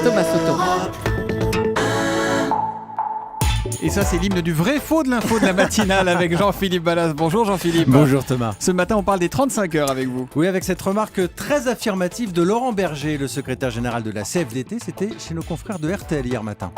Thomas Soto. Et ça, c'est l'hymne du vrai faux de l'info de la matinale avec Jean-Philippe Ballas. Bonjour Jean-Philippe. Bonjour Thomas. Ce matin, on parle des 35 heures avec vous. Oui, avec cette remarque très affirmative de Laurent Berger, le secrétaire général de la CFDT. C'était chez nos confrères de RTL hier matin.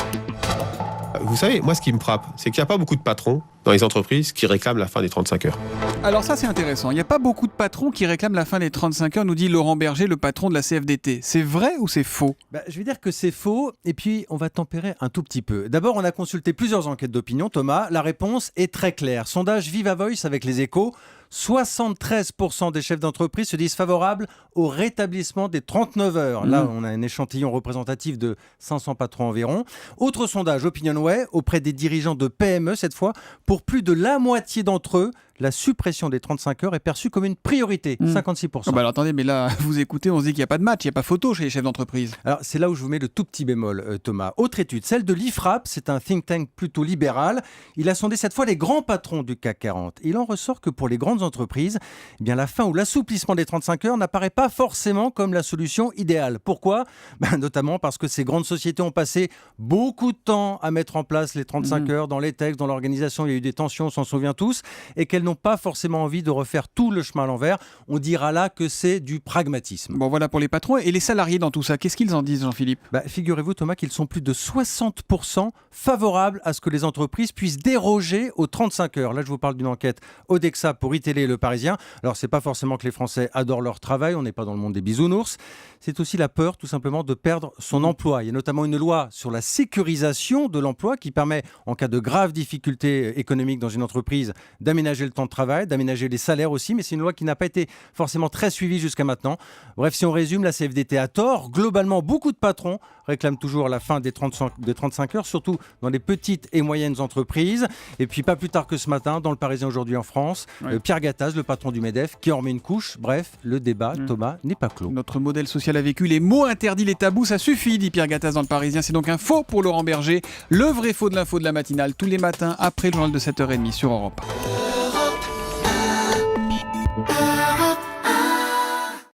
Vous savez, moi, ce qui me frappe, c'est qu'il n'y a pas beaucoup de patrons dans les entreprises qui réclament la fin des 35 heures. Alors ça, c'est intéressant. Il n'y a pas beaucoup de patrons qui réclament la fin des 35 heures, nous dit Laurent Berger, le patron de la CFDT. C'est vrai ou c'est faux ? Je vais dire que c'est faux, et puis on va tempérer un tout petit peu. D'abord, on a consulté plusieurs enquêtes d'opinion, Thomas. La réponse est très claire. Sondage Viva Voice avec les Échos. 73% des chefs d'entreprise se disent favorables au rétablissement des 39 heures. Là, on a un échantillon représentatif de 500 patrons environ. Autre sondage OpinionWay auprès des dirigeants de PME cette fois. Pour plus de la moitié d'entre eux, la suppression des 35 heures est perçue comme une priorité, 56%. Alors attendez, mais là, vous écoutez, on se dit qu'il n'y a pas de match, il n'y a pas photo chez les chefs d'entreprise. Alors c'est là où je vous mets le tout petit bémol, Thomas. Autre étude, celle de l'IFRAP, c'est un think tank plutôt libéral. Il a sondé cette fois les grands patrons du CAC 40. Il en ressort que pour les grandes entreprises, la fin ou l'assouplissement des 35 heures n'apparaît pas forcément comme la solution idéale. Pourquoi ? Notamment parce que ces grandes sociétés ont passé beaucoup de temps à mettre en place les 35 heures dans les textes, dans l'organisation. Il y a eu des tensions, on s'en souvient tous, et qu'elles n'ont pas forcément envie de refaire tout le chemin à l'envers. On dira là que c'est du pragmatisme. Bon, voilà pour les patrons. Et les salariés dans tout ça, qu'est-ce qu'ils en disent, Jean-Philippe ? Figurez-vous, Thomas, qu'ils sont plus de 60% favorables à ce que les entreprises puissent déroger aux 35 heures. Là, je vous parle d'une enquête Odexa pour iTélé et Le Parisien. Alors, c'est pas forcément que les Français adorent leur travail, on n'est pas dans le monde des bisounours. C'est aussi la peur, tout simplement, de perdre son emploi. Il y a notamment une loi sur la sécurisation de l'emploi qui permet, en cas de graves difficultés économiques dans une entreprise, d'aménager le temps de travail, d'aménager les salaires aussi, mais c'est une loi qui n'a pas été forcément très suivie jusqu'à maintenant. Bref, si on résume, la CFDT a tort. Globalement, beaucoup de patrons réclament toujours la fin des 35 heures, surtout dans les petites et moyennes entreprises. Et puis, pas plus tard que ce matin, dans Le Parisien aujourd'hui en France, Pierre Gattaz, le patron du MEDEF, qui en remet une couche. Bref, le débat, Thomas, n'est pas clos. Notre modèle social a vécu les mots interdits, les tabous, ça suffit, dit Pierre Gattaz dans Le Parisien. C'est donc un faux pour Laurent Berger. Le vrai faux de l'info de la matinale, tous les matins, après le journal de 7h30 sur Europe 1.